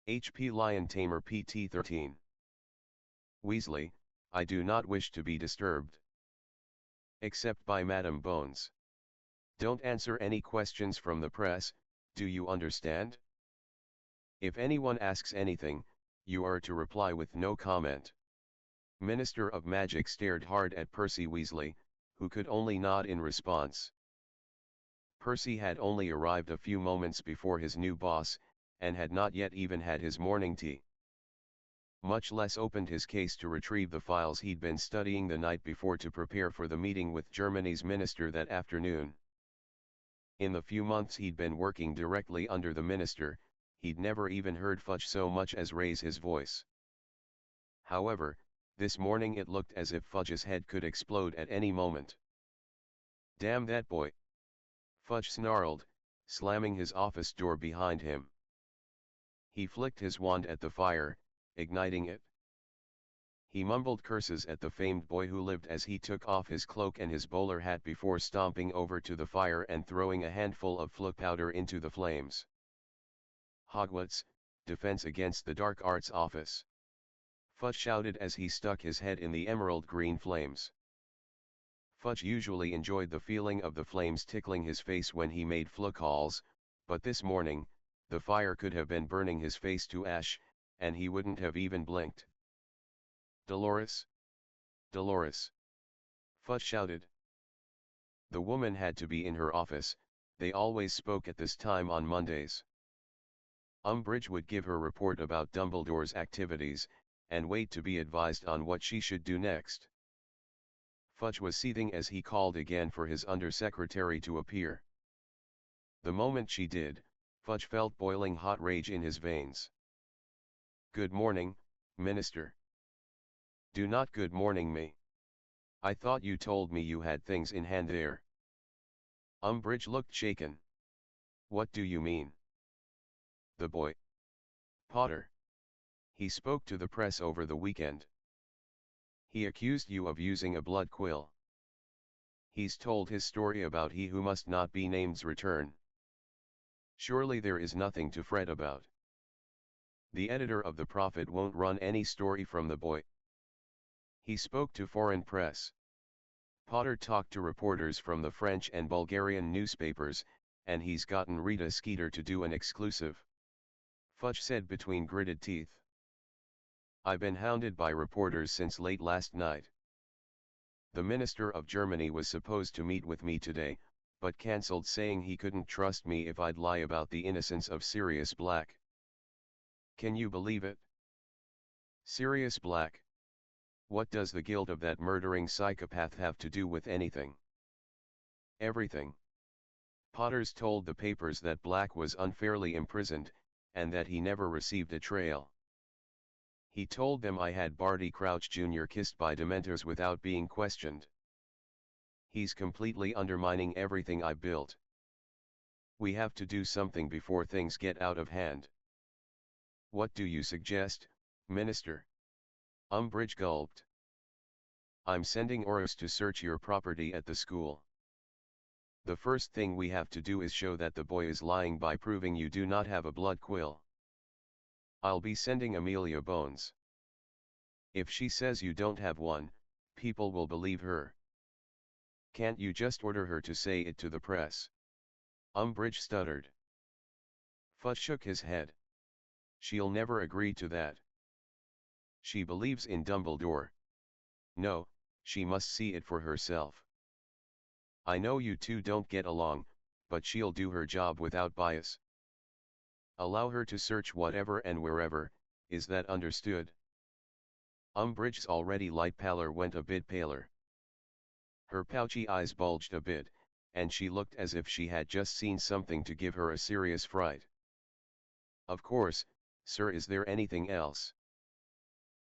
HP Lion Tamer PT 13. Weasley, I do not wish to be disturbed. Except by Madame Bones. Don't answer any questions from the press, do you understand? If anyone asks anything, you are to reply with no comment. Minister of Magic stared hard at Percy Weasley, who could only nod in response. Percy had only arrived a few moments before his new boss, and had not yet even had his morning tea. Much less opened his case to retrieve the files he'd been studying the night before to prepare for the meeting with Germany's minister that afternoon. In the few months he'd been working directly under the minister, he'd never even heard Fudge so much as raise his voice. However, this morning it looked as if Fudge's head could explode at any moment. Damn that boy! Fudge snarled, slamming his office door behind him. He flicked his wand at the fire, igniting it. He mumbled curses at the famed boy who lived as he took off his cloak and his bowler hat before stomping over to the fire and throwing a handful of flux powder into the flames. Hogwarts, Defense Against the Dark Arts Office. Fudge shouted as he stuck his head in the emerald green flames. Fudge usually enjoyed the feeling of the flames tickling his face when he made flux calls, but this morning, the fire could have been burning his face to ash, and he wouldn't have even blinked. Dolores? Dolores! Fudge shouted. The woman had to be in her office, they always spoke at this time on Mondays. Umbridge would give her report about Dumbledore's activities, and wait to be advised on what she should do next. Fudge was seething as he called again for his undersecretary to appear. The moment she did, Fudge felt boiling hot rage in his veins. Good morning, Minister. Do not good morning me. I thought you told me you had things in hand there. Umbridge looked shaken. What do you mean? The boy. Potter. He spoke to the press over the weekend. He accused you of using a blood quill. He's told his story about he who must not be named's return. Surely there is nothing to fret about. The editor of the Prophet won't run any story from the boy. He spoke to foreign press. Potter talked to reporters from the French and Bulgarian newspapers, and he's gotten Rita Skeeter to do an exclusive. Fudge said between gritted teeth. I've been hounded by reporters since late last night. The Minister of Germany was supposed to meet with me today, but cancelled saying he couldn't trust me if I'd lie about the innocence of Sirius Black. Can you believe it? Sirius Black. What does the guilt of that murdering psychopath have to do with anything? Everything. Potter's told the papers that Black was unfairly imprisoned, and that he never received a trail. He told them I had Barty Crouch Jr. kissed by Dementors without being questioned. He's completely undermining everything I built. We have to do something before things get out of hand. What do you suggest, Minister? Umbridge gulped. I'm sending Oros to search your property at the school. The first thing we have to do is show that the boy is lying by proving you do not have a blood quill. I'll be sending Amelia Bones. If she says you don't have one, people will believe her. Can't you just order her to say it to the press? Umbridge stuttered. Fudge shook his head. She'll never agree to that. She believes in Dumbledore. No, she must see it for herself. I know you two don't get along, but she'll do her job without bias. Allow her to search whatever and wherever, is that understood? Umbridge's already light pallor went a bit paler. Her pouchy eyes bulged a bit, and she looked as if she had just seen something to give her a serious fright. Of course, sir. Is there anything else?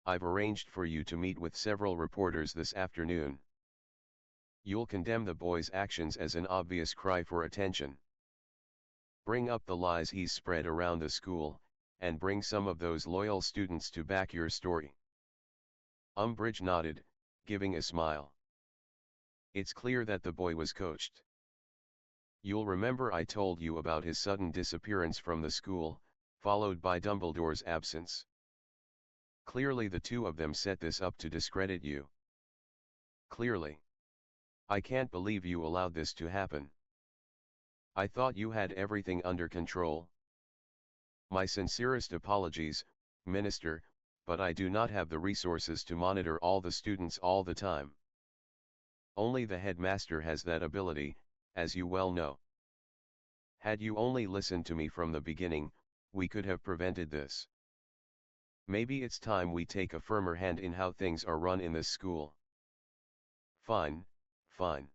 I've arranged for you to meet with several reporters this afternoon. You'll condemn the boy's actions as an obvious cry for attention. Bring up the lies he's spread around the school, and bring some of those loyal students to back your story. Umbridge nodded, giving a smile. It's clear that the boy was coached. You'll remember I told you about his sudden disappearance from the school, followed by Dumbledore's absence. Clearly the two of them set this up to discredit you. Clearly. I can't believe you allowed this to happen. I thought you had everything under control. My sincerest apologies, Minister, but I do not have the resources to monitor all the students all the time. Only the headmaster has that ability, as you well know. Had you only listened to me from the beginning, we could have prevented this. Maybe it's time we take a firmer hand in how things are run in this school. Fine, fine.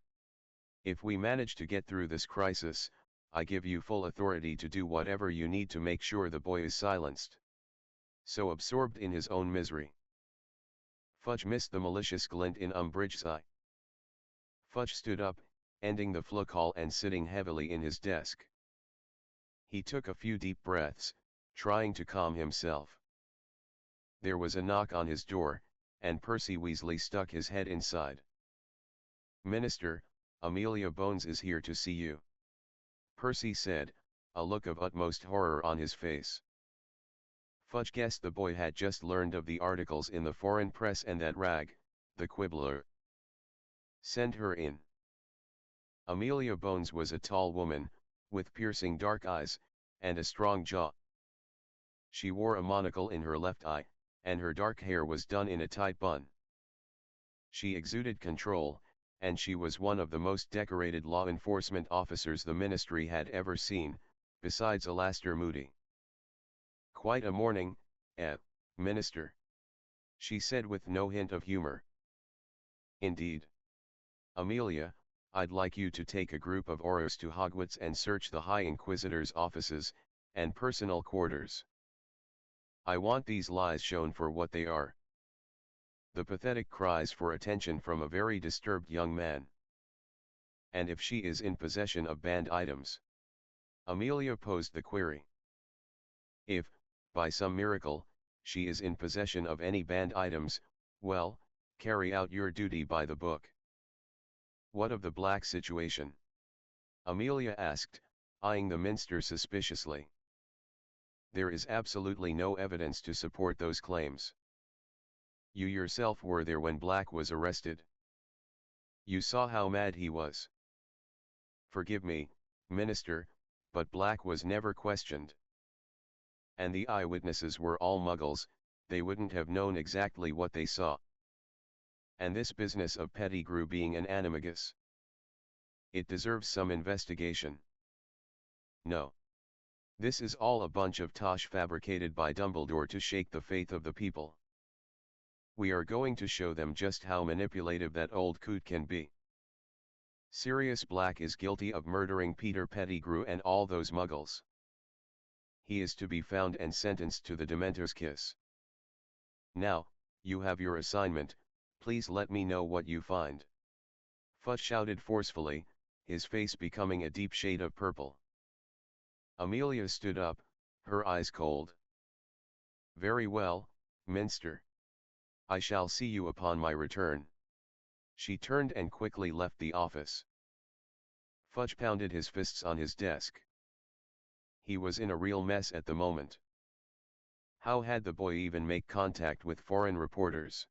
If we manage to get through this crisis, I give you full authority to do whatever you need to make sure the boy is silenced. So absorbed in his own misery. Fudge missed the malicious glint in Umbridge's eye. Fudge stood up, ending the floor call and sitting heavily in his desk. He took a few deep breaths, trying to calm himself. There was a knock on his door, and Percy Weasley stuck his head inside. Minister, Amelia Bones is here to see you. Percy said, a look of utmost horror on his face. Fudge guessed the boy had just learned of the articles in the foreign press and that Rag, the quibbler. Send her in. Amelia Bones was a tall woman, with piercing dark eyes, and a strong jaw. She wore a monocle in her left eye, and her dark hair was done in a tight bun. She exuded control, and she was one of the most decorated law enforcement officers the ministry had ever seen, besides Alastor Moody. Quite a morning, Minister, she said with no hint of humor. Indeed. Amelia, I'd like you to take a group of Aurors to Hogwarts and search the High Inquisitor's offices, and personal quarters. I want these lies shown for what they are. The pathetic cries for attention from a very disturbed young man. And if she is in possession of banned items? Amelia posed the query. If, by some miracle, she is in possession of any banned items, well, carry out your duty by the book. What of the black situation? Amelia asked, eyeing the minster suspiciously. There is absolutely no evidence to support those claims. You yourself were there when Black was arrested. You saw how mad he was. Forgive me, Minister, but Black was never questioned. And the eyewitnesses were all muggles, they wouldn't have known exactly what they saw. And this business of Pettigrew being an animagus. It deserves some investigation. No. This is all a bunch of tosh fabricated by Dumbledore to shake the faith of the people. We are going to show them just how manipulative that old coot can be. Sirius Black is guilty of murdering Peter Pettigrew and all those muggles. He is to be found and sentenced to the Dementor's kiss. Now, you have your assignment, please let me know what you find. Fudge shouted forcefully, his face becoming a deep shade of purple. Amelia stood up, her eyes cold. Very well, Minster. I shall see you upon my return. She turned and quickly left the office. Fudge pounded his fists on his desk. He was in a real mess at the moment. How had the boy even make contact with foreign reporters?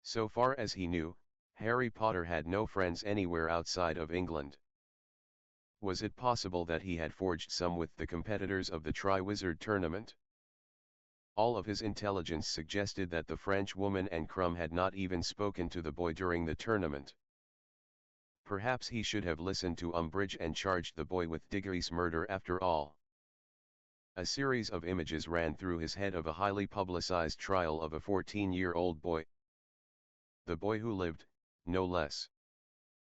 So far as he knew, Harry Potter had no friends anywhere outside of England. Was it possible that he had forged some with the competitors of the Triwizard Tournament? All of his intelligence suggested that the French woman and Crumb had not even spoken to the boy during the tournament. Perhaps he should have listened to Umbridge and charged the boy with Diggory's murder after all. A series of images ran through his head of a highly publicized trial of a 14-year-old boy. The boy who lived, no less.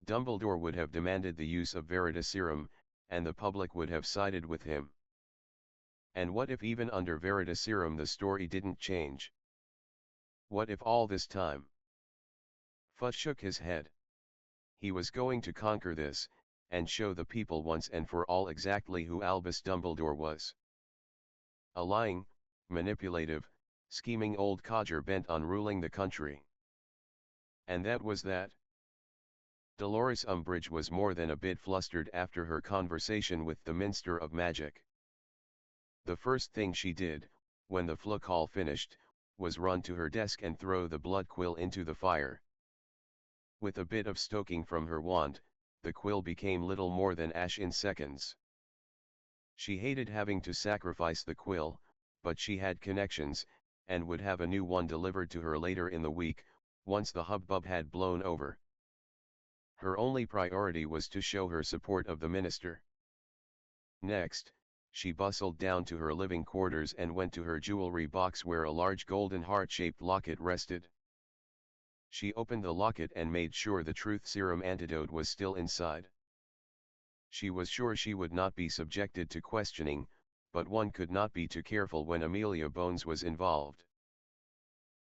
Dumbledore would have demanded the use of Veritaserum, and the public would have sided with him. And what if even under Veritaserum the story didn't change? What if all this time? Fudge shook his head. He was going to conquer this, and show the people once and for all exactly who Albus Dumbledore was. A lying, manipulative, scheming old codger bent on ruling the country. And that was that. Dolores Umbridge was more than a bit flustered after her conversation with the Minister of Magic. The first thing she did, when the Floo call finished, was run to her desk and throw the blood quill into the fire. With a bit of stoking from her wand, the quill became little more than ash in seconds. She hated having to sacrifice the quill, but she had connections, and would have a new one delivered to her later in the week, once the hubbub had blown over. Her only priority was to show her support of the minister. Next, she bustled down to her living quarters and went to her jewelry box where a large golden heart-shaped locket rested. She opened the locket and made sure the truth serum antidote was still inside. She was sure she would not be subjected to questioning, but one could not be too careful when Amelia Bones was involved.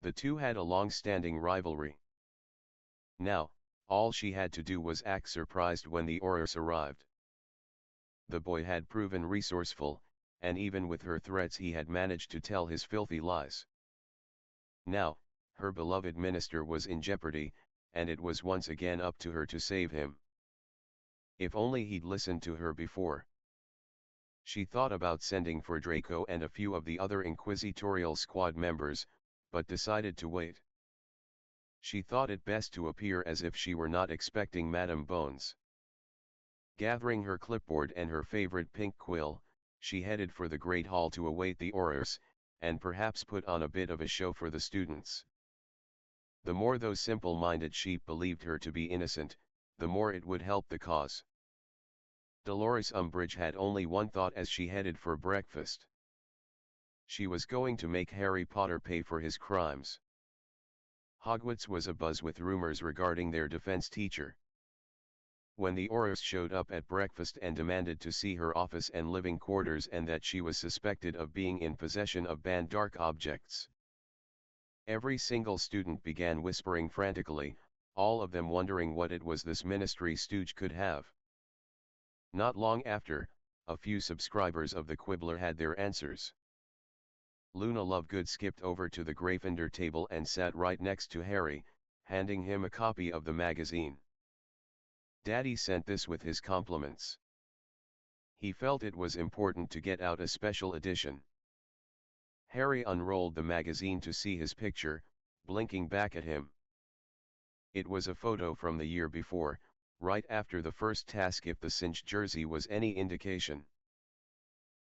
The two had a long-standing rivalry. Now, all she had to do was act surprised when the Aurors arrived. The boy had proven resourceful, and even with her threats he had managed to tell his filthy lies. Now, her beloved minister was in jeopardy, and it was once again up to her to save him. If only he'd listened to her before. She thought about sending for Draco and a few of the other inquisitorial squad members, but decided to wait. She thought it best to appear as if she were not expecting Madame Bones. Gathering her clipboard and her favorite pink quill, she headed for the Great Hall to await the Aurors, and perhaps put on a bit of a show for the students. The more those simple-minded sheep believed her to be innocent, the more it would help the cause. Dolores Umbridge had only one thought as she headed for breakfast. She was going to make Harry Potter pay for his crimes. Hogwarts was abuzz with rumors regarding their defense teacher. When the Aurors showed up at breakfast and demanded to see her office and living quarters and that she was suspected of being in possession of banned dark objects, every single student began whispering frantically, all of them wondering what it was this ministry stooge could have. Not long after, a few subscribers of the Quibbler had their answers. Luna Lovegood skipped over to the Gryffindor table and sat right next to Harry, handing him a copy of the magazine. Daddy sent this with his compliments. He felt it was important to get out a special edition. Harry unrolled the magazine to see his picture, blinking back at him. It was a photo from the year before, right after the first task. If the cinched jersey was any indication.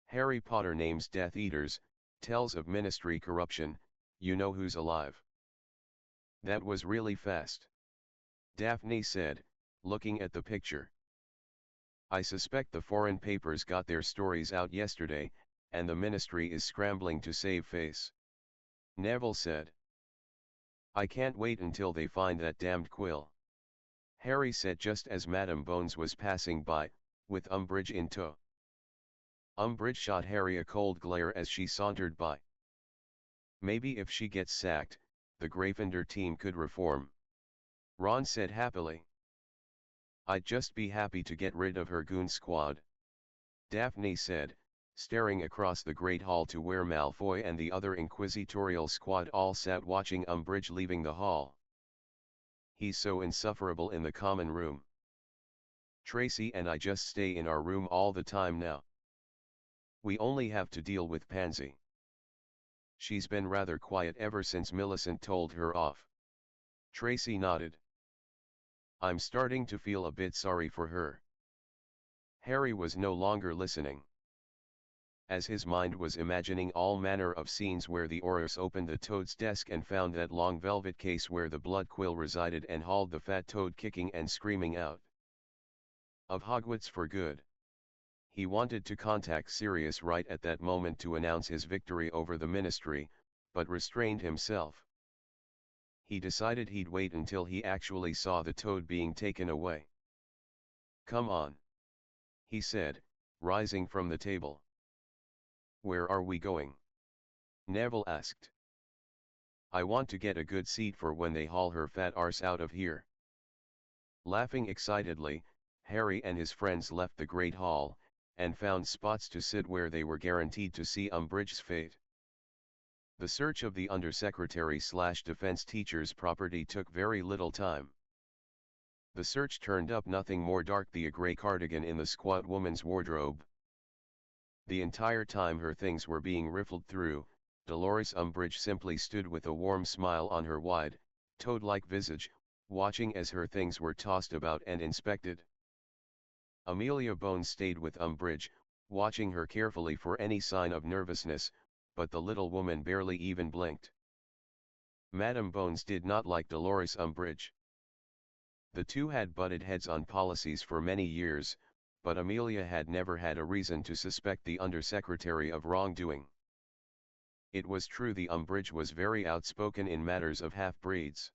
Harry Potter names Death Eaters, tells of ministry corruption, you know who's alive. That was really fast. Daphne said, looking at the picture. I suspect the foreign papers got their stories out yesterday, and the ministry is scrambling to save face. Neville said. I can't wait until they find that damned quill. Harry said just as Madame Bones was passing by, with Umbridge in tow. Umbridge shot Harry a cold glare as she sauntered by. Maybe if she gets sacked, the Gryffindor team could reform. Ron said happily. I'd just be happy to get rid of her goon squad. Daphne said, staring across the Great Hall to where Malfoy and the other inquisitorial squad all sat watching Umbridge leaving the hall. He's so insufferable in the common room. Tracy and I just stay in our room all the time now. We only have to deal with Pansy. She's been rather quiet ever since Millicent told her off. Tracy nodded. I'm starting to feel a bit sorry for her. Harry was no longer listening. As his mind was imagining all manner of scenes where the Aurors opened the Toad's desk and found that long velvet case where the blood quill resided and hauled the fat Toad kicking and screaming out of Hogwarts for good. He wanted to contact Sirius right at that moment to announce his victory over the ministry, but restrained himself. He decided he'd wait until he actually saw the Toad being taken away. Come on, he said, rising from the table. Where are we going? Neville asked. I want to get a good seat for when they haul her fat arse out of here. Laughing excitedly, Harry and his friends left the Great Hall, and found spots to sit where they were guaranteed to see Umbridge's fate. The search of the Undersecretary/Defense teacher's property took very little time. The search turned up nothing more dark than a grey cardigan in the squat woman's wardrobe. The entire time her things were being riffled through, Dolores Umbridge simply stood with a warm smile on her wide, toad-like visage, watching as her things were tossed about and inspected. Amelia Bones stayed with Umbridge, watching her carefully for any sign of nervousness, but the little woman barely even blinked. Madame Bones did not like Dolores Umbridge. The two had butted heads on policies for many years, but Amelia had never had a reason to suspect the undersecretary of wrongdoing. It was true the Umbridge was very outspoken in matters of half-breeds,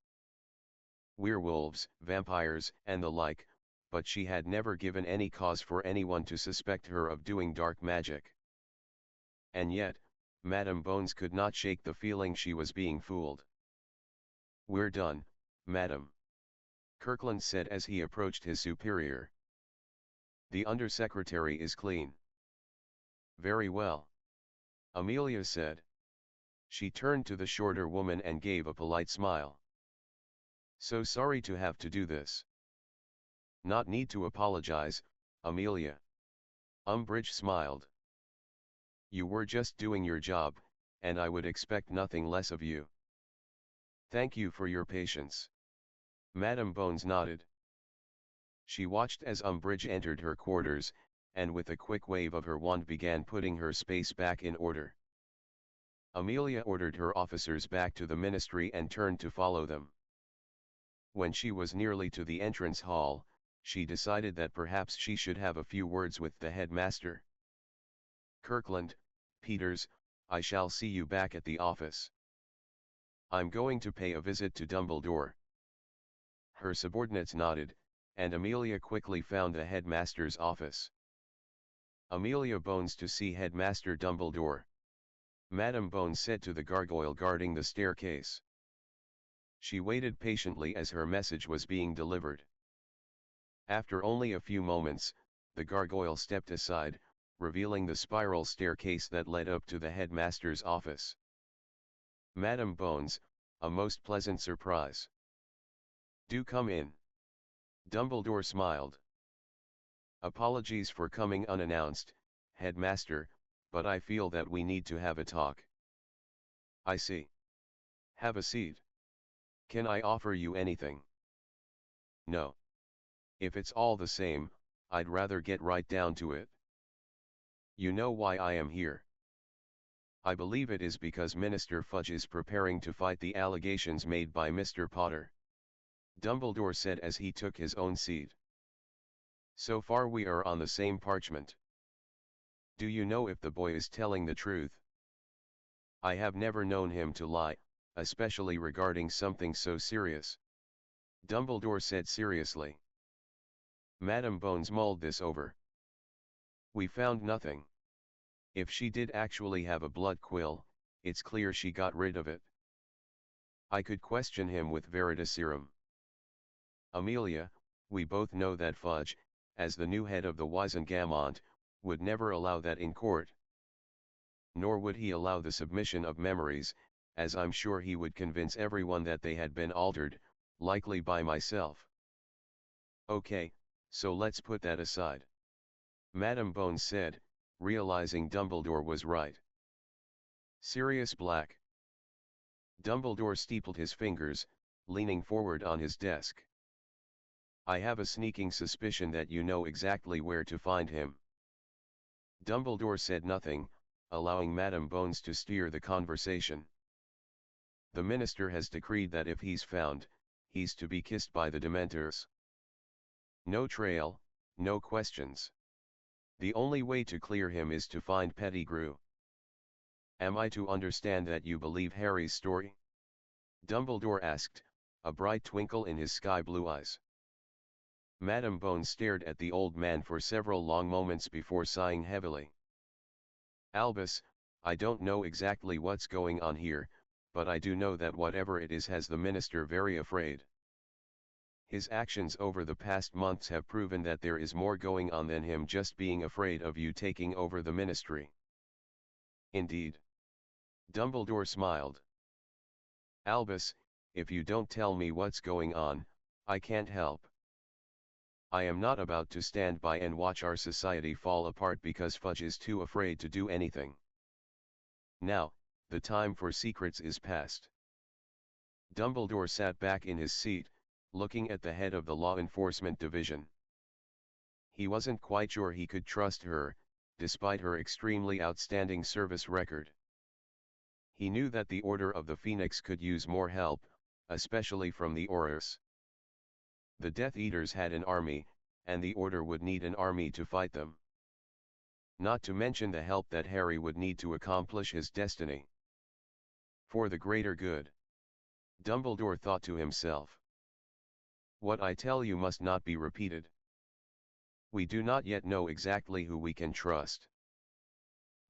werewolves, vampires, and the like, but she had never given any cause for anyone to suspect her of doing dark magic. And yet, Madame Bones could not shake the feeling she was being fooled. "We're done, madam," Kirkland said as he approached his superior. "The undersecretary is clean." "Very well," Amelia said. She turned to the shorter woman and gave a polite smile. "So sorry to have to do this." "Not need to apologize, Amelia." Umbridge smiled. "You were just doing your job, and I would expect nothing less of you." "Thank you for your patience." Madame Bones nodded. She watched as Umbridge entered her quarters, and with a quick wave of her wand began putting her space back in order. Amelia ordered her officers back to the ministry and turned to follow them. When she was nearly to the entrance hall, she decided that perhaps she should have a few words with the headmaster. "Kirkland, Peters, I shall see you back at the office. I'm going to pay a visit to Dumbledore." Her subordinates nodded, and Amelia quickly found the headmaster's office. "Amelia Bones to see Headmaster Dumbledore," Madame Bones said to the gargoyle guarding the staircase. She waited patiently as her message was being delivered. After only a few moments, the gargoyle stepped aside, revealing the spiral staircase that led up to the headmaster's office. "Madame Bones, a most pleasant surprise." "Do come in." Dumbledore smiled. "Apologies for coming unannounced, Headmaster, but I feel that we need to have a talk." "I see. Have a seat. Can I offer you anything?" "No. If it's all the same, I'd rather get right down to it." "You know why I am here?" "I believe it is because Minister Fudge is preparing to fight the allegations made by Mr. Potter," Dumbledore said as he took his own seat. "So far we are on the same parchment. Do you know if the boy is telling the truth?" "I have never known him to lie, especially regarding something so serious," Dumbledore said seriously. Madame Bones mulled this over. "We found nothing. If she did actually have a blood quill, it's clear she got rid of it. I could question him with veritaserum." "Amelia, we both know that Fudge, as the new head of the Wizengamot, would never allow that in court. Nor would he allow the submission of memories, as I'm sure he would convince everyone that they had been altered, likely by myself." "Okay, so let's put that aside," Madame Bones said, realizing Dumbledore was right. "Sirius Black." Dumbledore steepled his fingers, leaning forward on his desk. "I have a sneaking suspicion that you know exactly where to find him." Dumbledore said nothing, allowing Madame Bones to steer the conversation. "The minister has decreed that if he's found, he's to be kissed by the Dementors. No trail, no questions. The only way to clear him is to find Pettigrew. Am I to understand that you believe Harry's story?" Dumbledore asked, a bright twinkle in his sky-blue eyes. Madame Bones stared at the old man for several long moments before sighing heavily. "Albus, I don't know exactly what's going on here, but I do know that whatever it is has the minister very afraid. His actions over the past months have proven that there is more going on than him just being afraid of you taking over the ministry." "Indeed?" Dumbledore smiled. "Albus, if you don't tell me what's going on, I can't help." I am not about to stand by and watch our society fall apart because Fudge is too afraid to do anything. Now, the time for secrets is past. Dumbledore sat back in his seat, looking at the head of the law enforcement division. He wasn't quite sure he could trust her, despite her extremely outstanding service record. He knew that the Order of the Phoenix could use more help, especially from the Aurors. The Death Eaters had an army, and the Order would need an army to fight them. Not to mention the help that Harry would need to accomplish his destiny. For the greater good. Dumbledore thought to himself. What I tell you must not be repeated. We do not yet know exactly who we can trust.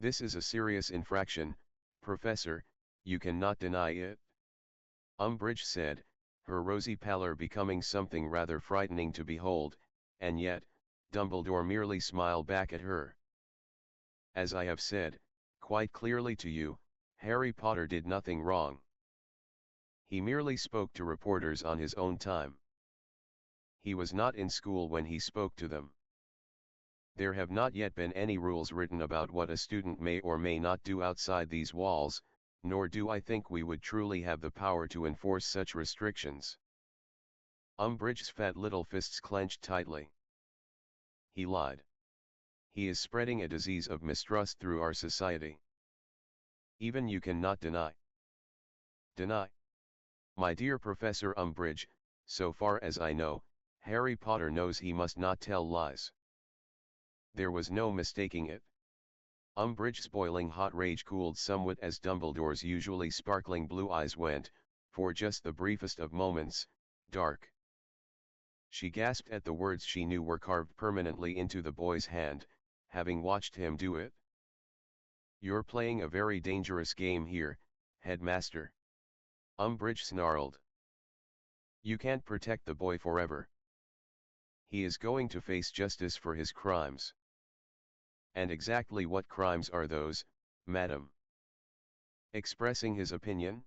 This is a serious infraction, Professor, you cannot deny it. Umbridge said, her rosy pallor becoming something rather frightening to behold, and yet, Dumbledore merely smiled back at her. As I have said, quite clearly to you, Harry Potter did nothing wrong. He merely spoke to reporters on his own time. He was not in school when he spoke to them. There have not yet been any rules written about what a student may or may not do outside these walls, nor do I think we would truly have the power to enforce such restrictions. Umbridge's fat little fists clenched tightly. He lied. He is spreading a disease of mistrust through our society. Even you cannot deny. Deny? My dear Professor Umbridge, so far as I know, Harry Potter knows he must not tell lies. There was no mistaking it. Umbridge's boiling hot rage cooled somewhat as Dumbledore's usually sparkling blue eyes went, for just the briefest of moments, dark. She gasped at the words she knew were carved permanently into the boy's hand, having watched him do it. You're playing a very dangerous game here, Headmaster. Umbridge snarled. You can't protect the boy forever. He is going to face justice for his crimes. And exactly what crimes are those, madam? Expressing his opinion?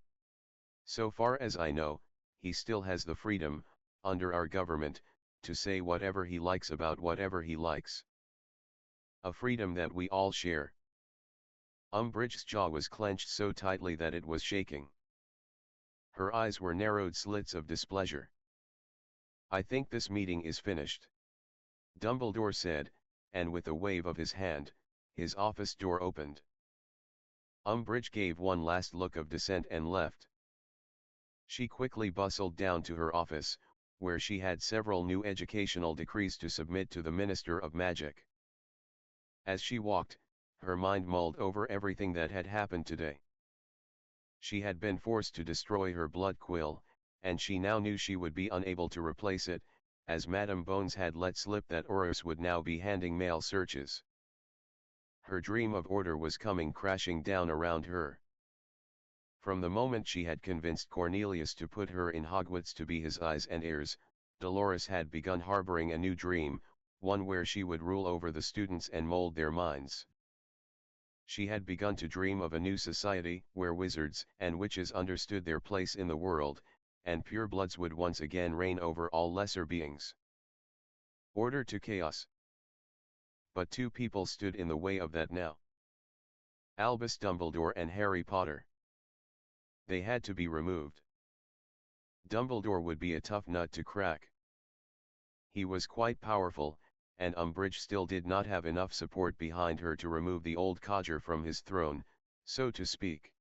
So far as I know, he still has the freedom, under our government, to say whatever he likes about whatever he likes. A freedom that we all share. Umbridge's jaw was clenched so tightly that it was shaking. Her eyes were narrowed slits of displeasure. I think this meeting is finished. Dumbledore said, and with a wave of his hand, his office door opened. Umbridge gave one last look of dissent and left. She quickly bustled down to her office, where she had several new educational decrees to submit to the Minister of Magic. As she walked, her mind mulled over everything that had happened today. She had been forced to destroy her blood quill, and she now knew she would be unable to replace it, as Madame Bones had let slip that Aurors would now be handing mail searches. Her dream of order was coming crashing down around her. From the moment she had convinced Cornelius to put her in Hogwarts to be his eyes and ears, Dolores had begun harboring a new dream, one where she would rule over the students and mold their minds. She had begun to dream of a new society where wizards and witches understood their place in the world, and purebloods would once again reign over all lesser beings. Order to chaos. But two people stood in the way of that now. Albus Dumbledore and Harry Potter. They had to be removed. Dumbledore would be a tough nut to crack. He was quite powerful, and Umbridge still did not have enough support behind her to remove the old codger from his throne, so to speak.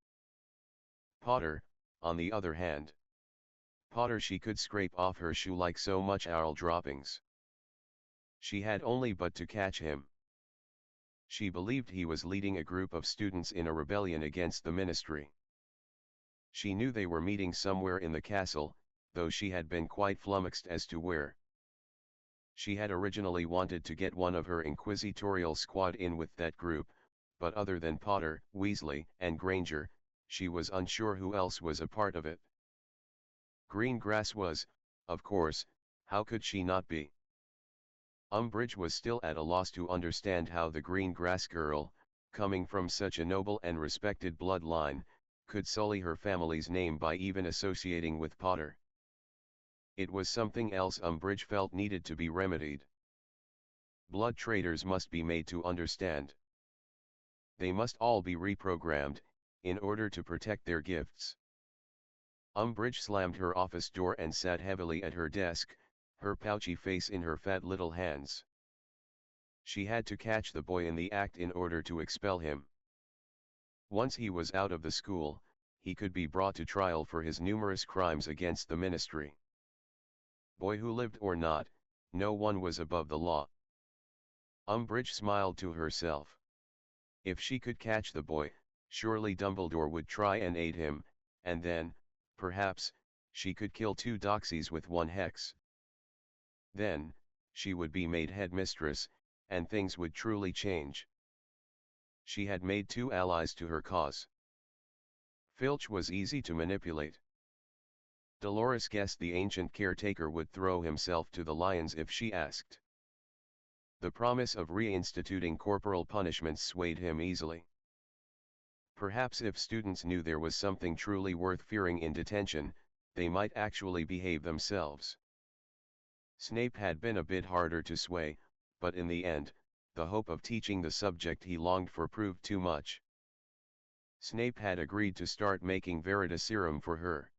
Potter, on the other hand. Potter she could scrape off her shoe like so much owl droppings. She had only but to catch him. She believed he was leading a group of students in a rebellion against the ministry. She knew they were meeting somewhere in the castle, though she had been quite flummoxed as to where. She had originally wanted to get one of her inquisitorial squad in with that group, but other than Potter, Weasley, and Granger, she was unsure who else was a part of it. Green grass was, of course, how could she not be? Umbridge was still at a loss to understand how the green grass girl, coming from such a noble and respected bloodline, could sully her family's name by even associating with Potter. It was something else Umbridge felt needed to be remedied. Blood traitors must be made to understand. They must all be reprogrammed, in order to protect their gifts. Umbridge slammed her office door and sat heavily at her desk, her pouchy face in her fat little hands. She had to catch the boy in the act in order to expel him. Once he was out of the school, he could be brought to trial for his numerous crimes against the ministry. Boy who lived or not, no one was above the law. Umbridge smiled to herself. If she could catch the boy, surely Dumbledore would try and aid him, and then, perhaps, she could kill 2 doxies with 1 hex. Then, she would be made headmistress, and things would truly change. She had made 2 allies to her cause. Filch was easy to manipulate. Dolores guessed the ancient caretaker would throw himself to the lions if she asked. The promise of reinstituting corporal punishments swayed him easily. Perhaps if students knew there was something truly worth fearing in detention, they might actually behave themselves. Snape had been a bit harder to sway, but in the end, the hope of teaching the subject he longed for proved too much. Snape had agreed to start making Veritaserum for her.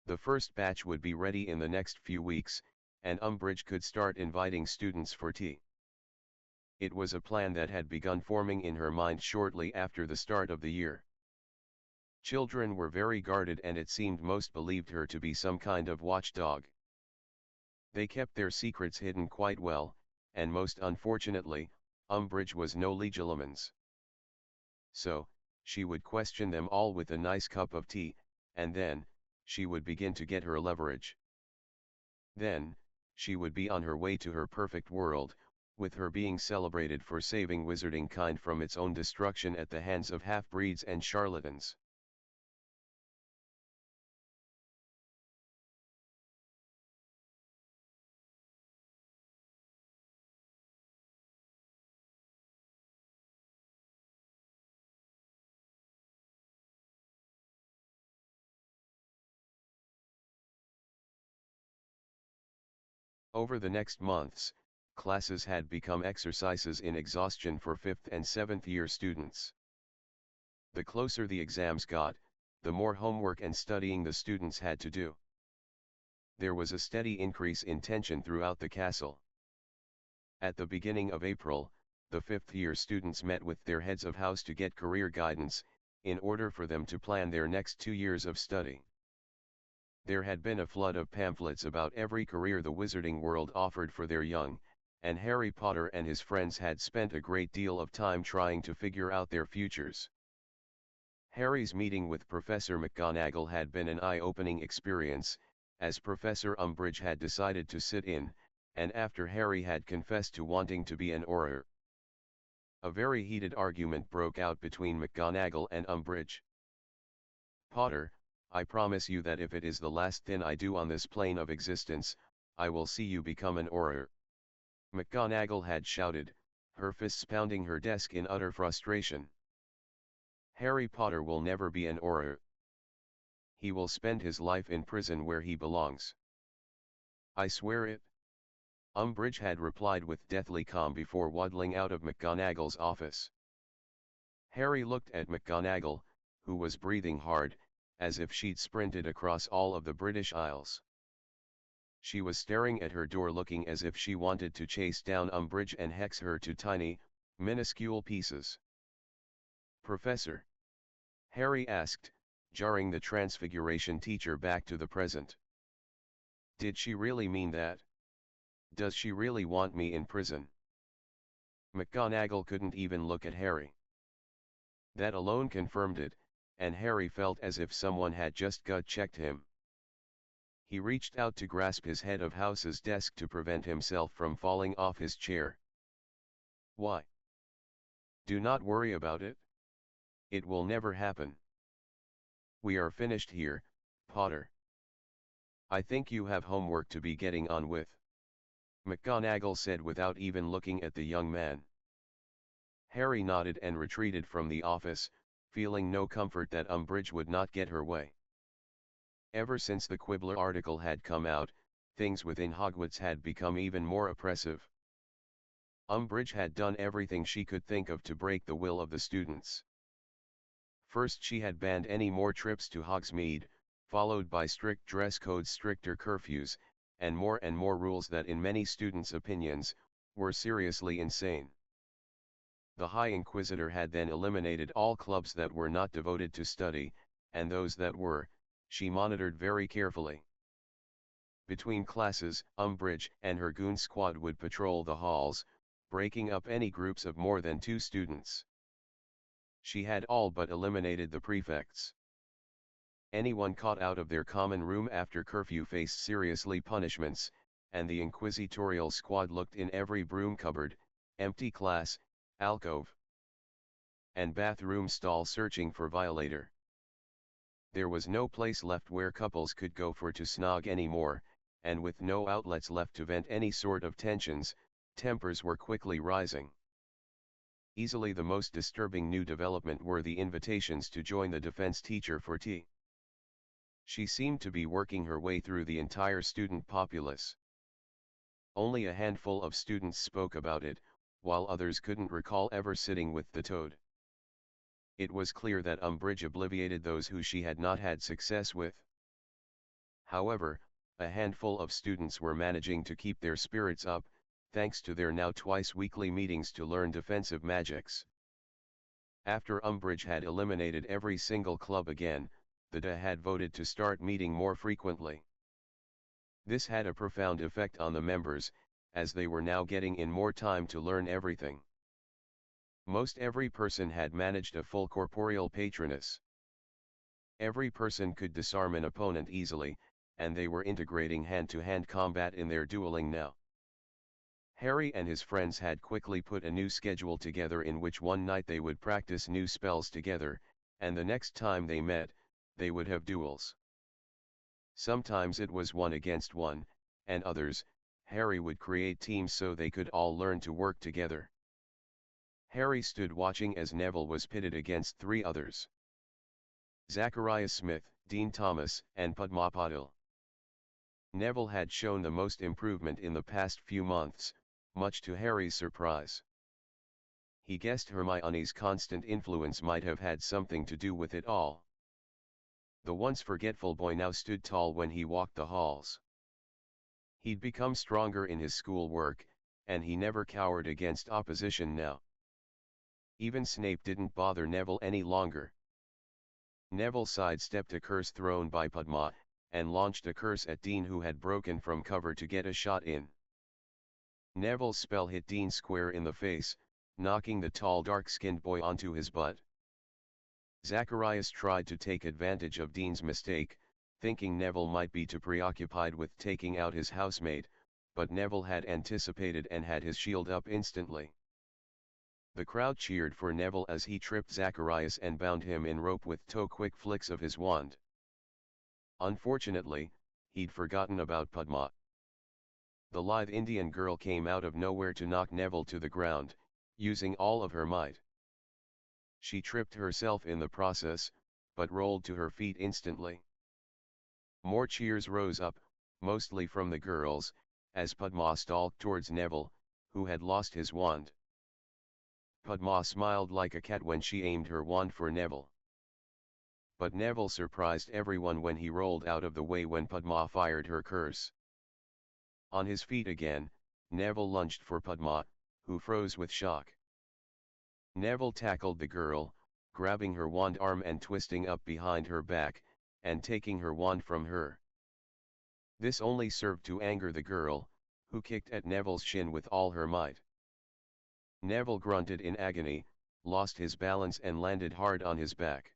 The first batch would be ready in the next few weeks, and Umbridge could start inviting students for tea. It was a plan that had begun forming in her mind shortly after the start of the year. Children were very guarded and it seemed most believed her to be some kind of watchdog. They kept their secrets hidden quite well, and most unfortunately, Umbridge was no legilimens. So, she would question them all with a nice cup of tea, and then, she would begin to get her leverage. Then, she would be on her way to her perfect world, with her being celebrated for saving wizarding kind from its own destruction at the hands of half-breeds and charlatans. Over the next months, classes had become exercises in exhaustion for 5th and 7th year students. The closer the exams got, the more homework and studying the students had to do. There was a steady increase in tension throughout the castle. At the beginning of April, the 5th year students met with their heads of house to get career guidance, in order for them to plan their next 2 years of study. There had been a flood of pamphlets about every career the wizarding world offered for their young, and Harry Potter and his friends had spent a great deal of time trying to figure out their futures. Harry's meeting with Professor McGonagall had been an eye-opening experience, as Professor Umbridge had decided to sit in, and after Harry had confessed to wanting to be an Auror. A very heated argument broke out between McGonagall and Umbridge. "Potter, I promise you that if it is the last thing I do on this plane of existence, I will see you become an Auror," McGonagall had shouted, her fists pounding her desk in utter frustration. "Harry Potter will never be an Auror. He will spend his life in prison where he belongs." "I swear it," Umbridge had replied with deathly calm before waddling out of McGonagall's office. Harry looked at McGonagall, who was breathing hard, as if she'd sprinted across all of the British Isles. She was staring at her door looking as if she wanted to chase down Umbridge and hex her to tiny, minuscule pieces. "Professor?" Harry asked, jarring the Transfiguration teacher back to the present. "Did she really mean that? Does she really want me in prison?" McGonagall couldn't even look at Harry. That alone confirmed it, and Harry felt as if someone had just gut-checked him. He reached out to grasp his head of house's desk to prevent himself from falling off his chair. "Why? Do not worry about it. It will never happen. We are finished here, Potter. I think you have homework to be getting on with," McGonagall said without even looking at the young man. Harry nodded and retreated from the office, feeling no comfort that Umbridge would not get her way. Ever since the Quibbler article had come out, things within Hogwarts had become even more oppressive. Umbridge had done everything she could think of to break the will of the students. First she had banned any more trips to Hogsmeade, followed by strict dress codes, stricter curfews, and more rules that in many students' opinions, were seriously insane. The High Inquisitor had then eliminated all clubs that were not devoted to study, and those that were, she monitored very carefully. Between classes, Umbridge and her goon squad would patrol the halls, breaking up any groups of more than 2 students. She had all but eliminated the prefects. Anyone caught out of their common room after curfew faced seriously punishments, and the inquisitorial squad looked in every broom cupboard, empty class, alcove, and bathroom stall searching for violator. There was no place left where couples could go for to snog anymore, and with no outlets left to vent any sort of tensions, tempers were quickly rising. Easily the most disturbing new development were the invitations to join the defense teacher for tea. She seemed to be working her way through the entire student populace. Only a handful of students spoke about it, while others couldn't recall ever sitting with the toad. It was clear that Umbridge obliviated those who she had not had success with. However, a handful of students were managing to keep their spirits up, thanks to their now twice-weekly meetings to learn defensive magics. After Umbridge had eliminated every single club again, the DA had voted to start meeting more frequently. This had a profound effect on the members, as they were now getting in more time to learn everything. Most every person had managed a full corporeal patronus. Every person could disarm an opponent easily, and they were integrating hand-to-hand combat in their dueling now. Harry and his friends had quickly put a new schedule together in which one night they would practice new spells together, and the next time they met, they would have duels. Sometimes it was 1 against 1, and others, Harry would create teams so they could all learn to work together. Harry stood watching as Neville was pitted against 3 others: Zacharias Smith, Dean Thomas, and Padma Patil. Neville had shown the most improvement in the past few months, much to Harry's surprise. He guessed Hermione's constant influence might have had something to do with it all. The once forgetful boy now stood tall when he walked the halls. He'd become stronger in his schoolwork, and he never cowered against opposition now. Even Snape didn't bother Neville any longer. Neville sidestepped a curse thrown by Padma, and launched a curse at Dean, who had broken from cover to get a shot in. Neville's spell hit Dean square in the face, knocking the tall dark-skinned boy onto his butt. Zacharias tried to take advantage of Dean's mistake, thinking Neville might be too preoccupied with taking out his housemate, but Neville had anticipated and had his shield up instantly. The crowd cheered for Neville as he tripped Zacharias and bound him in rope with 2 quick flicks of his wand. Unfortunately, he'd forgotten about Padma. The lithe Indian girl came out of nowhere to knock Neville to the ground, using all of her might. She tripped herself in the process, but rolled to her feet instantly. More cheers rose up, mostly from the girls, as Padma stalked towards Neville, who had lost his wand. Padma smiled like a cat when she aimed her wand for Neville. But Neville surprised everyone when he rolled out of the way when Padma fired her curse. On his feet again, Neville lunged for Padma, who froze with shock. Neville tackled the girl, grabbing her wand arm and twisting up behind her back, and taking her wand from her. This only served to anger the girl, who kicked at Neville's shin with all her might. Neville grunted in agony, lost his balance and landed hard on his back.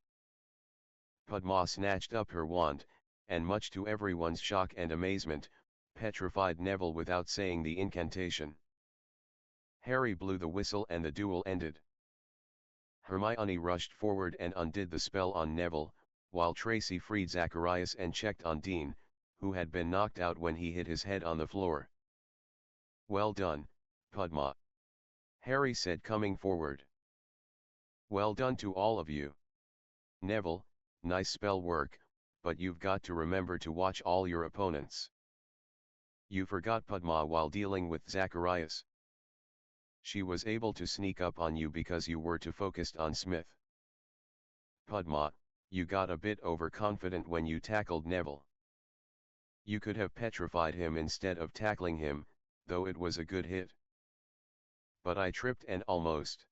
Padma snatched up her wand, and much to everyone's shock and amazement, petrified Neville without saying the incantation. Harry blew the whistle and the duel ended. Hermione rushed forward and undid the spell on Neville, while Tracy freed Zacharias and checked on Dean, who had been knocked out when he hit his head on the floor. "Well done, Padma," Harry said, coming forward. "Well done to all of you. Neville, nice spell work, but you've got to remember to watch all your opponents. You forgot Padma while dealing with Zacharias. She was able to sneak up on you because you were too focused on Smith. Padma, you got a bit overconfident when you tackled Neville. You could have petrified him instead of tackling him, though it was a good hit. But I tripped and almost.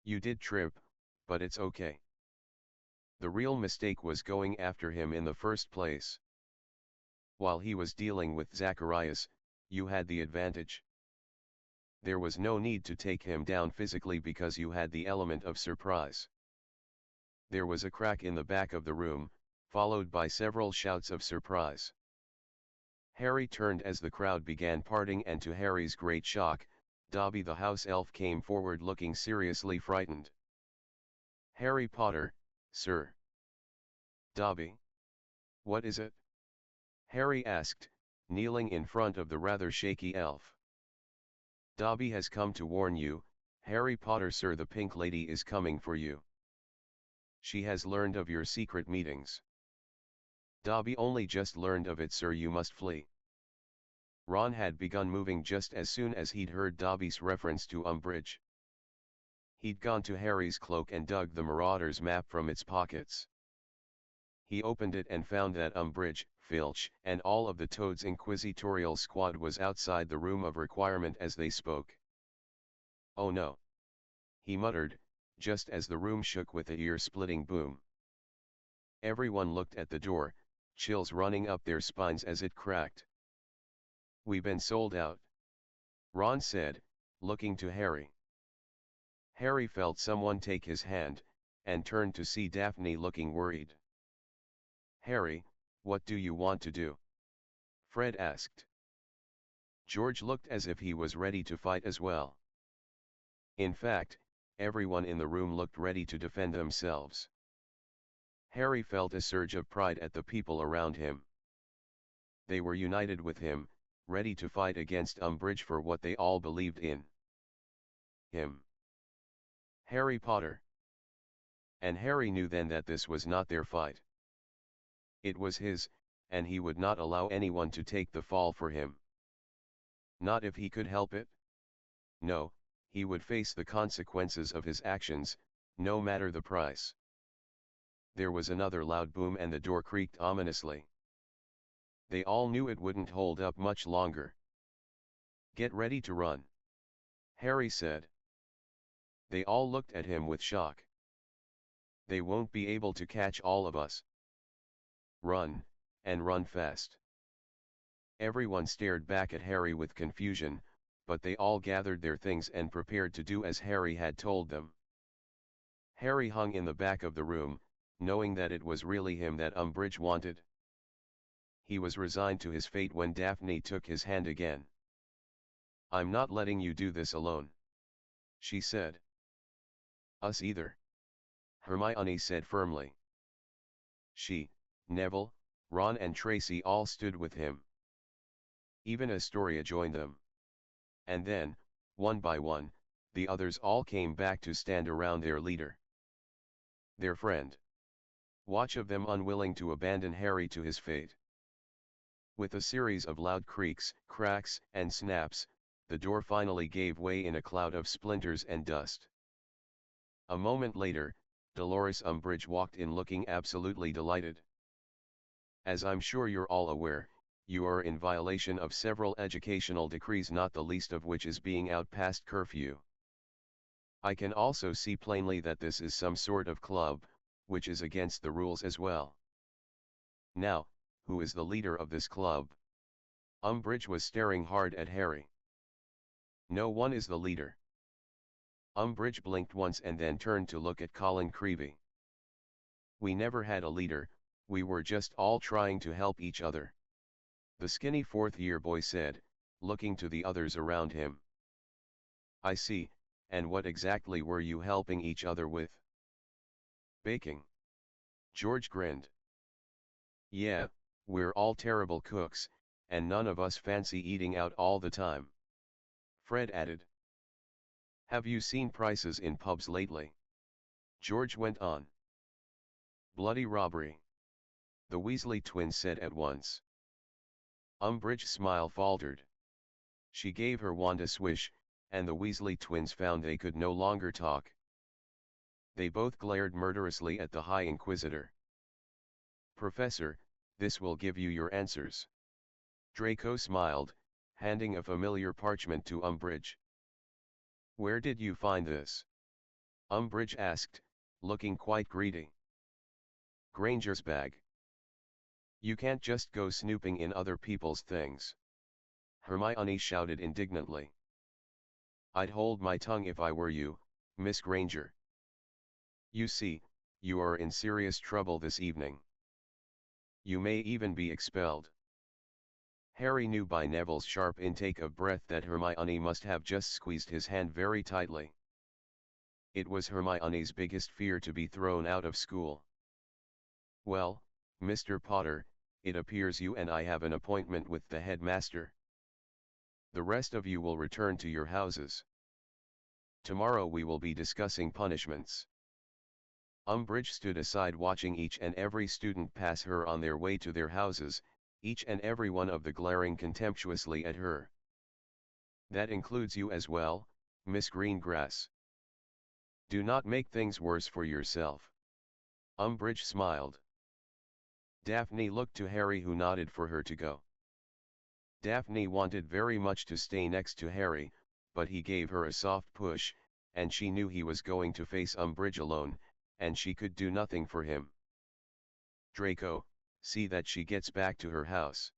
You did trip, but it's okay. The real mistake was going after him in the first place. While he was dealing with Zacharias, you had the advantage. There was no need to take him down physically because you had the element of surprise. There was a crack in the back of the room, followed by several shouts of surprise. Harry turned as the crowd began parting, and to Harry's great shock, Dobby the house elf came forward looking seriously frightened. "Harry Potter, sir." "Dobby? What is it?" Harry asked, kneeling in front of the rather shaky elf. "Dobby has come to warn you, Harry Potter, sir. The Pink Lady is coming for you. She has learned of your secret meetings." "Dobby only just learned of it, sir. You must flee." Ron had begun moving just as soon as he'd heard Dobby's reference to Umbridge. He'd gone to Harry's cloak and dug the Marauder's map from its pockets. He opened it and found that Umbridge, Filch, and all of the Toad's inquisitorial squad was outside the room of requirement as they spoke. "Oh no," he muttered, just as the room shook with a ear-splitting boom. Everyone looked at the door, chills running up their spines as it cracked. "We been sold out," Ron said, looking to Harry. Harry felt someone take his hand, and turned to see Daphne looking worried. "Harry, what do you want to do?" Fred asked. George looked as if he was ready to fight as well. In fact, everyone in the room looked ready to defend themselves. Harry felt a surge of pride at the people around him. They were united with him, ready to fight against Umbridge for what they all believed in. Him. Harry Potter. And Harry knew then that this was not their fight. It was his, and he would not allow anyone to take the fall for him. Not if he could help it. No, he would face the consequences of his actions, no matter the price. There was another loud boom and the door creaked ominously. They all knew it wouldn't hold up much longer. "Get ready to run," Harry said. They all looked at him with shock. "They won't be able to catch all of us. Run, and run fast." Everyone stared back at Harry with confusion, but they all gathered their things and prepared to do as Harry had told them. Harry hung in the back of the room, knowing that it was really him that Umbridge wanted. He was resigned to his fate when Daphne took his hand again. "I'm not letting you do this alone," she said. "Us either," Hermione said firmly. She, Neville, Ron and Tracy all stood with him. Even Astoria joined them. And then, one by one, the others all came back to stand around their leader. Their friend. Watch of them unwilling to abandon Harry to his fate. With a series of loud creaks, cracks, and snaps, the door finally gave way in a cloud of splinters and dust. A moment later, Dolores Umbridge walked in looking absolutely delighted. "As I'm sure you're all aware, you are in violation of several educational decrees, not the least of which is being out past curfew. I can also see plainly that this is some sort of club, which is against the rules as well. Now, who is the leader of this club?" Umbridge was staring hard at Harry. "No one is the leader." Umbridge blinked once and then turned to look at Colin Creevey. "We never had a leader, we were just all trying to help each other," the skinny fourth-year boy said, looking to the others around him. "I see, and what exactly were you helping each other with?" "Baking." George grinned. "Yeah, we're all terrible cooks, and none of us fancy eating out all the time," Fred added. "Have you seen prices in pubs lately?" George went on. "Bloody robbery. the Weasley twins said at once. Umbridge's smile faltered. She gave her wand a swish, and the Weasley twins found they could no longer talk. They both glared murderously at the High Inquisitor. Professor, this will give you your answers. Draco smiled, handing a familiar parchment to Umbridge. Where did you find this? Umbridge asked, looking quite greedy. Granger's bag. You can't just go snooping in other people's things. Hermione shouted indignantly. I'd hold my tongue if I were you, Miss Granger. You see, you are in serious trouble this evening. You may even be expelled. Harry knew by Neville's sharp intake of breath that Hermione must have just squeezed his hand very tightly. It was Hermione's biggest fear to be thrown out of school. Well, Mr. Potter, it appears you and I have an appointment with the headmaster. The rest of you will return to your houses. Tomorrow we will be discussing punishments. Umbridge stood aside watching each and every student pass her on their way to their houses, each and every one of them glaring contemptuously at her. That includes you as well, Miss Greengrass. Do not make things worse for yourself. Umbridge smiled. Daphne looked to Harry, who nodded for her to go. Daphne wanted very much to stay next to Harry, but he gave her a soft push, and she knew he was going to face Umbridge alone, and she could do nothing for him. Draco, see that she gets back to her house.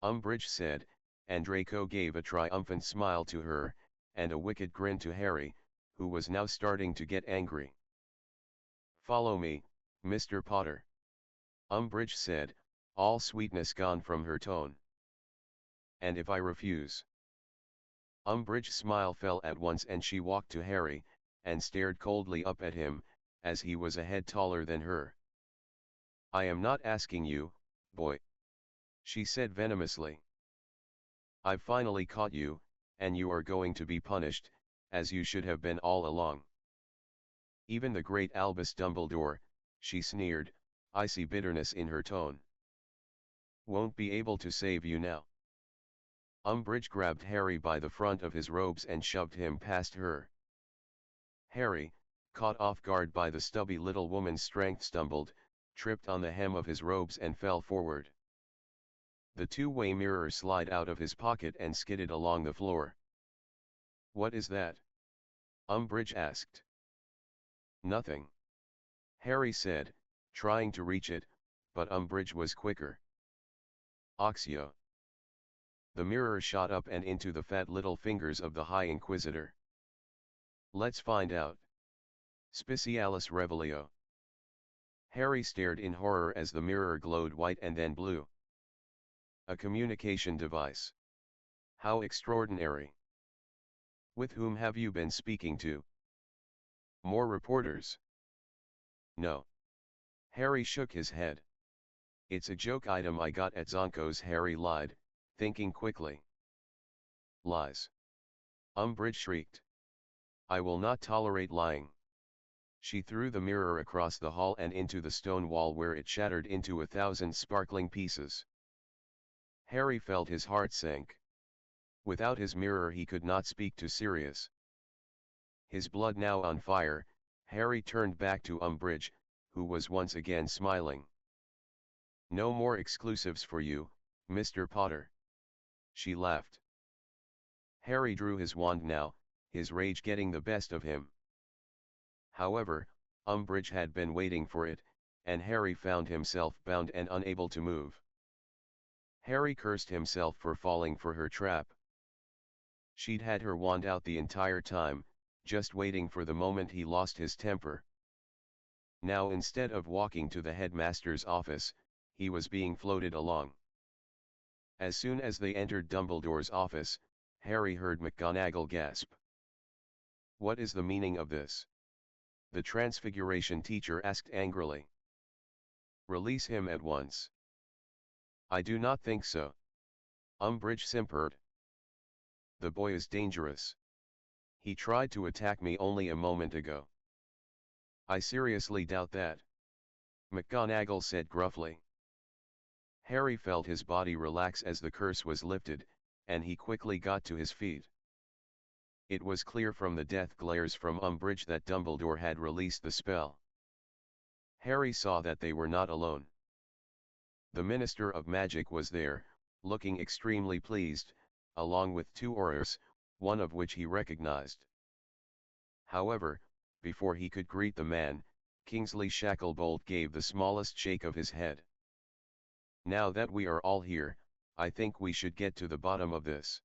Umbridge said, and Draco gave a triumphant smile to her, and a wicked grin to Harry, who was now starting to get angry. Follow me, Mr. Potter. Umbridge said, all sweetness gone from her tone. And if I refuse? Umbridge's smile fell at once and she walked to Harry, and stared coldly up at him, as he was a head taller than her. I am not asking you, boy. She said venomously. I've finally caught you, and you are going to be punished, as you should have been all along. Even the great Albus Dumbledore, she sneered, icy bitterness in her tone. Won't be able to save you now. Umbridge grabbed Harry by the front of his robes and shoved him past her. Harry, caught off guard by the stubby little woman's strength, stumbled, tripped on the hem of his robes and fell forward. The two-way mirror slid out of his pocket and skidded along the floor. What is that? Umbridge asked. Nothing. Harry said, trying to reach it, but Umbridge was quicker. Oxio. The mirror shot up and into the fat little fingers of the High Inquisitor. Let's find out. Specialis Revelio. Harry stared in horror as the mirror glowed white and then blue. A communication device. How extraordinary. With whom have you been speaking to? More reporters? No. Harry shook his head. It's a joke item I got at Zonko's. Harry lied, thinking quickly. Lies. Umbridge shrieked. I will not tolerate lying. She threw the mirror across the hall and into the stone wall, where it shattered into 1,000 sparkling pieces. Harry felt his heart sink. Without his mirror he could not speak to Sirius. His blood now on fire, Harry turned back to Umbridge, who was once again smiling. No more exclusives for you, Mr. Potter. She laughed. Harry drew his wand now, his rage getting the best of him. However, Umbridge had been waiting for it, and Harry found himself bound and unable to move. Harry cursed himself for falling for her trap. She'd had her wand out the entire time, just waiting for the moment he lost his temper. Now, instead of walking to the headmaster's office, he was being floated along. As soon as they entered Dumbledore's office, Harry heard McGonagall gasp. What is the meaning of this? The Transfiguration teacher asked angrily. Release him at once. I do not think so. Umbridge simpered. The boy is dangerous. He tried to attack me only a moment ago. I seriously doubt that. McGonagall said gruffly. Harry felt his body relax as the curse was lifted, and he quickly got to his feet. It was clear from the death glares from Umbridge that Dumbledore had released the spell. Harry saw that they were not alone. The Minister of Magic was there, looking extremely pleased, along with two Aurors, one of which he recognized. However, before he could greet the man, Kingsley Shacklebolt gave the smallest shake of his head. "Now that we are all here, I think we should get to the bottom of this,"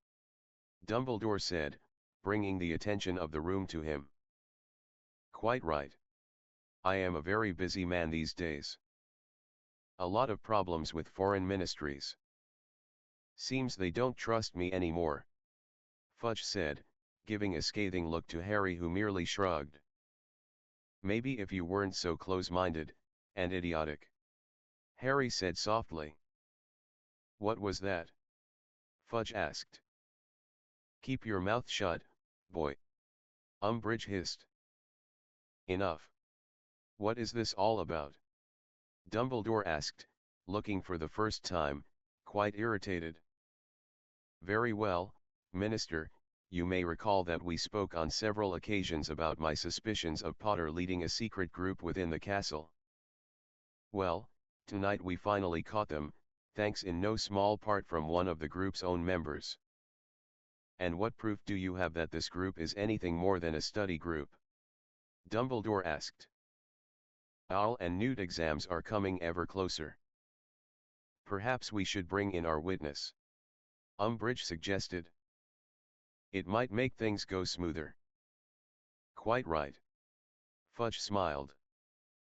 Dumbledore said, bringing the attention of the room to him. "Quite right. I am a very busy man these days. A lot of problems with foreign ministries. Seems they don't trust me anymore," Fudge said, giving a scathing look to Harry, who merely shrugged. "Maybe if you weren't so close-minded and idiotic," Harry said softly. "What was that?" Fudge asked. "Keep your mouth shut, boy," Umbridge hissed. "Enough. What is this all about?" Dumbledore asked, looking for the first time, quite irritated. "Very well, Minister, you may recall that we spoke on several occasions about my suspicions of Potter leading a secret group within the castle. Well, tonight we finally caught them, thanks in no small part from one of the group's own members." "And what proof do you have that this group is anything more than a study group?" Dumbledore asked. "Owl and Newt exams are coming ever closer. Perhaps we should bring in our witness," Umbridge suggested. "It might make things go smoother." "Quite right." Fudge smiled.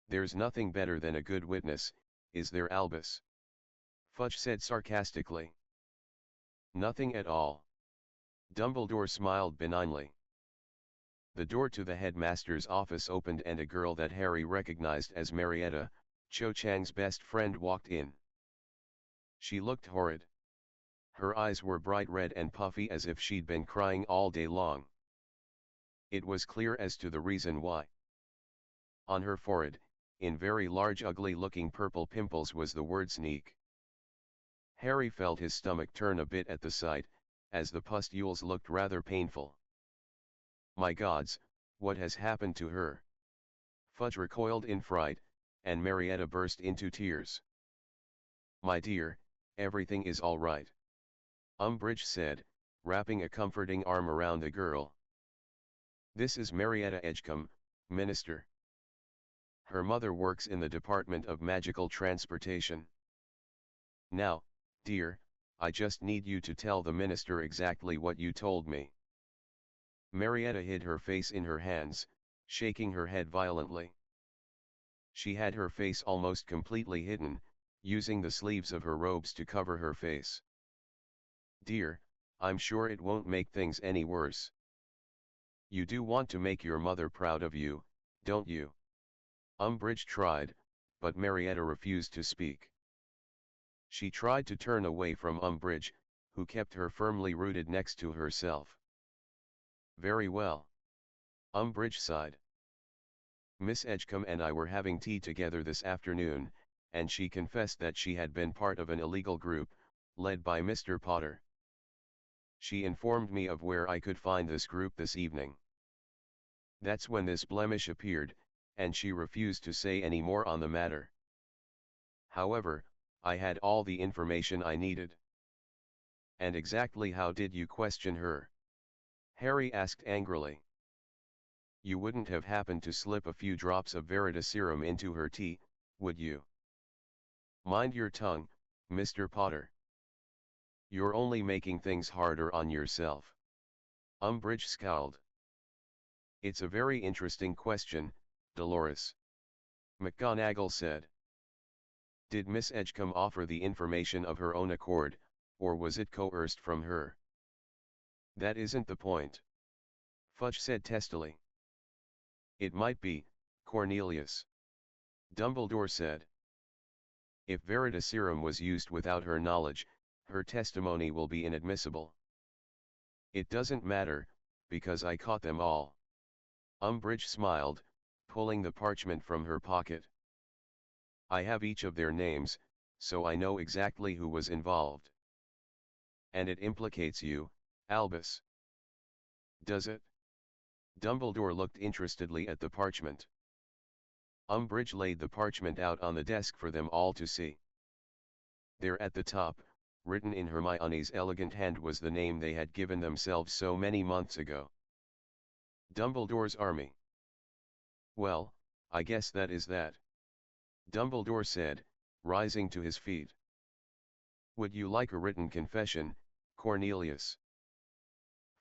"There's nothing better than a good witness, is there, Albus?" Fudge said sarcastically. "Nothing at all." Dumbledore smiled benignly. The door to the headmaster's office opened and a girl that Harry recognized as Marietta, Cho Chang's best friend, walked in. She looked horrid. Her eyes were bright red and puffy as if she'd been crying all day long. It was clear as to the reason why. On her forehead, in very large ugly-looking purple pimples, was the word sneak. Harry felt his stomach turn a bit at the sight, as the pustules looked rather painful. "My gods, what has happened to her?" Fudge recoiled in fright, and Marietta burst into tears. "My dear, everything is all right," Umbridge said, wrapping a comforting arm around the girl. "This is Marietta Edgecombe, Minister. Her mother works in the Department of Magical Transportation. Now, dear, I just need you to tell the Minister exactly what you told me." Marietta hid her face in her hands, shaking her head violently. She had her face almost completely hidden, using the sleeves of her robes to cover her face. "Dear, I'm sure it won't make things any worse. You do want to make your mother proud of you, don't you?" Umbridge tried, but Marietta refused to speak. She tried to turn away from Umbridge, who kept her firmly rooted next to herself. "Very well." Umbridge sighed. "Miss Edgecombe and I were having tea together this afternoon, and she confessed that she had been part of an illegal group, led by Mr. Potter. She informed me of where I could find this group this evening. That's when this blemish appeared, and she refused to say any more on the matter. However, I had all the information I needed." "And exactly how did you question her?" Harry asked angrily. "You wouldn't have happened to slip a few drops of Veritaserum into her tea, would you?" "Mind your tongue, Mr. Potter. You're only making things harder on yourself." Umbridge scowled. "It's a very interesting question, Dolores," McGonagall said. "Did Miss Edgecombe offer the information of her own accord, or was it coerced from her?" "That isn't the point," Fudge said testily. "It might be, Cornelius," Dumbledore said. "If Veritaserum was used without her knowledge, her testimony will be inadmissible." "It doesn't matter, because I caught them all." Umbridge smiled, pulling the parchment from her pocket. "I have each of their names, so I know exactly who was involved. And it implicates you, Albus. Does it? Dumbledore looked interestedly at the parchment. Umbridge laid the parchment out on the desk for them all to see. There at the top, written in Hermione's elegant hand, was the name they had given themselves so many months ago. Dumbledore's Army. Well, I guess that is that. Dumbledore said, rising to his feet. Would you like a written confession, Cornelius?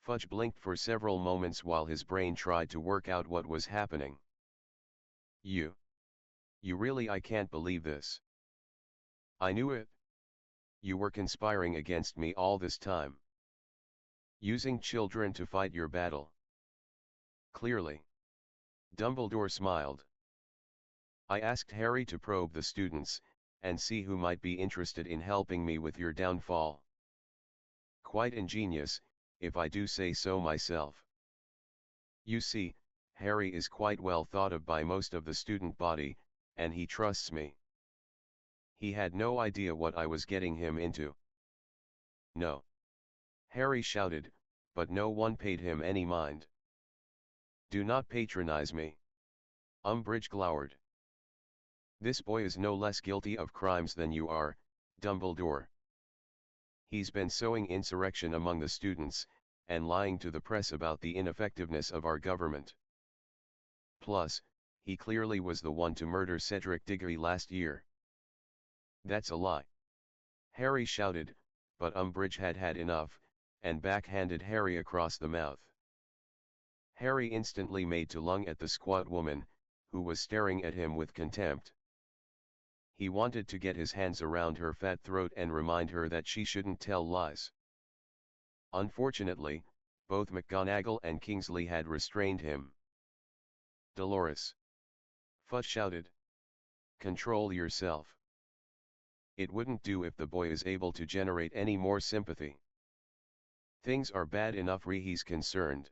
Fudge blinked for several moments while his brain tried to work out what was happening. You really, I can't believe this. I knew it. You were conspiring against me all this time. Using children to fight your battle. Clearly. Dumbledore smiled. I asked Harry to probe the students, and see who might be interested in helping me with your downfall. Quite ingenious, if I do say so myself. You see, Harry is quite well thought of by most of the student body, and he trusts me. He had no idea what I was getting him into. No. Harry shouted, but no one paid him any mind. Do not patronize me. Umbridge glowered. This boy is no less guilty of crimes than you are, Dumbledore. He's been sowing insurrection among the students, and lying to the press about the ineffectiveness of our government. Plus, he clearly was the one to murder Cedric Diggory last year. That's a lie. Harry shouted, but Umbridge had had enough, and backhanded Harry across the mouth. Harry instantly made to lunge at the squat woman, who was staring at him with contempt. He wanted to get his hands around her fat throat and remind her that she shouldn't tell lies. Unfortunately, both McGonagall and Kingsley had restrained him. Dolores. Fudge shouted. Control yourself. It wouldn't do if the boy is able to generate any more sympathy. Things are bad enough where he's concerned.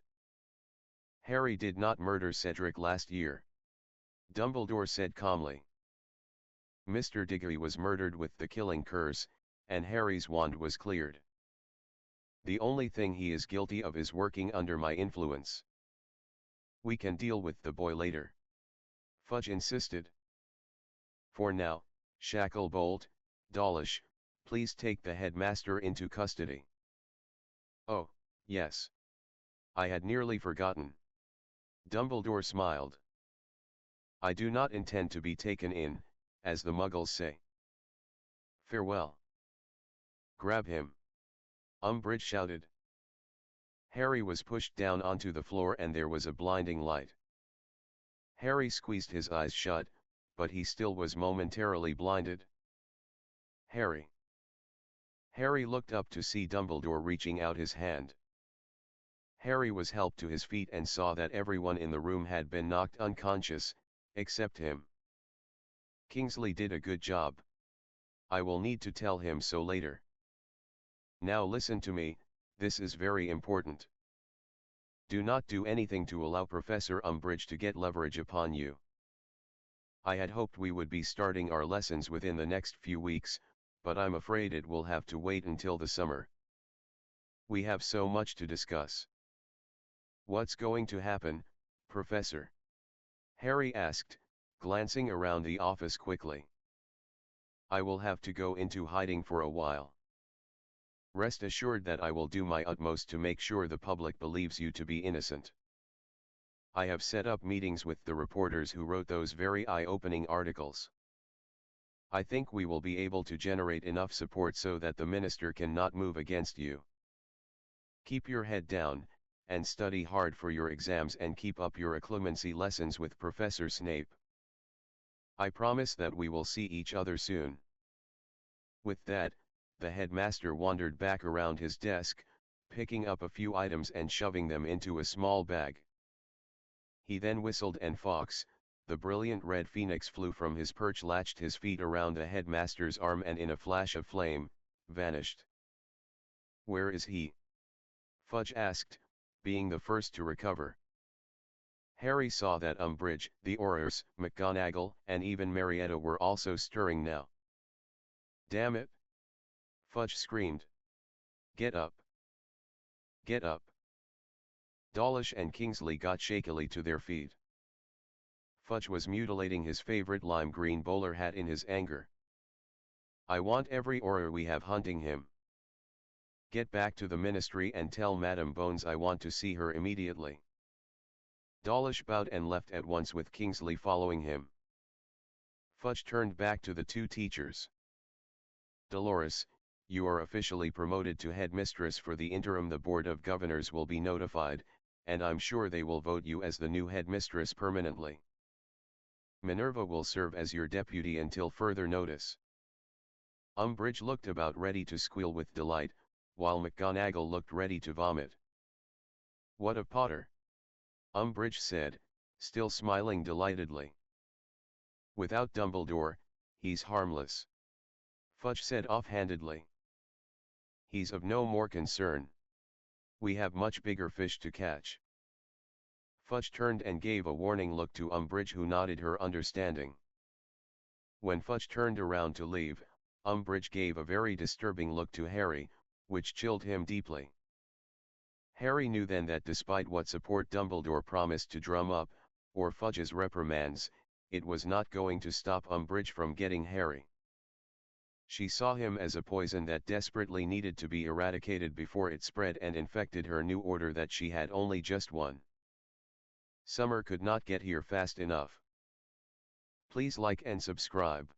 Harry did not murder Cedric last year. Dumbledore said calmly. Mr. Diggory was murdered with the killing curse, and Harry's wand was cleared. The only thing he is guilty of is working under my influence. We can deal with the boy later. Fudge insisted. For now, Shacklebolt, Dawlish, please take the headmaster into custody. Oh, yes. I had nearly forgotten. Dumbledore smiled. I do not intend to be taken in, as the Muggles say. Farewell. Grab him. Umbridge shouted. Harry was pushed down onto the floor and there was a blinding light. Harry squeezed his eyes shut, but he still was momentarily blinded. Harry. Harry looked up to see Dumbledore reaching out his hand. Harry was helped to his feet and saw that everyone in the room had been knocked unconscious, except him. Kingsley did a good job. I will need to tell him so later. Now listen to me, this is very important. Do not do anything to allow Professor Umbridge to get leverage upon you. I had hoped we would be starting our lessons within the next few weeks, but I'm afraid it will have to wait until the summer. We have so much to discuss. What's going to happen, Professor? Harry asked, glancing around the office quickly. I will have to go into hiding for a while. Rest assured that I will do my utmost to make sure the public believes you to be innocent. I have set up meetings with the reporters who wrote those very eye-opening articles. I think we will be able to generate enough support so that the minister cannot move against you. Keep your head down, and study hard for your exams and keep up your occlumency lessons with Professor Snape. I promise that we will see each other soon. With that, the headmaster wandered back around his desk, picking up a few items and shoving them into a small bag. He then whistled and Fawkes, the brilliant red phoenix, flew from his perch, latched his feet around the headmaster's arm and in a flash of flame, vanished. Where is he? Fudge asked, being the first to recover. Harry saw that Umbridge, the Aurors, McGonagall, and even Marietta were also stirring now. Damn it! Fudge screamed. Get up! Get up! Dawlish and Kingsley got shakily to their feet. Fudge was mutilating his favorite lime green bowler hat in his anger. I want every Auror we have hunting him. Get back to the ministry and tell Madam Bones I want to see her immediately. Dawlish bowed and left at once with Kingsley following him. Fudge turned back to the two teachers. Dolores, you are officially promoted to headmistress for the interim. The Board of Governors will be notified, and I'm sure they will vote you as the new headmistress permanently. Minerva will serve as your deputy until further notice. Umbridge looked about ready to squeal with delight, while McGonagall looked ready to vomit. What of Potter? Umbridge said, still smiling delightedly. Without Dumbledore, he's harmless. Fudge said offhandedly. He's of no more concern. We have much bigger fish to catch. Fudge turned and gave a warning look to Umbridge, who nodded her understanding. When Fudge turned around to leave, Umbridge gave a very disturbing look to Harry, which chilled him deeply. Harry knew then that despite what support Dumbledore promised to drum up, or Fudge's reprimands, it was not going to stop Umbridge from getting Harry. She saw him as a poison that desperately needed to be eradicated before it spread and infected her new order that she had only just won. Summer could not get here fast enough. Please like and subscribe.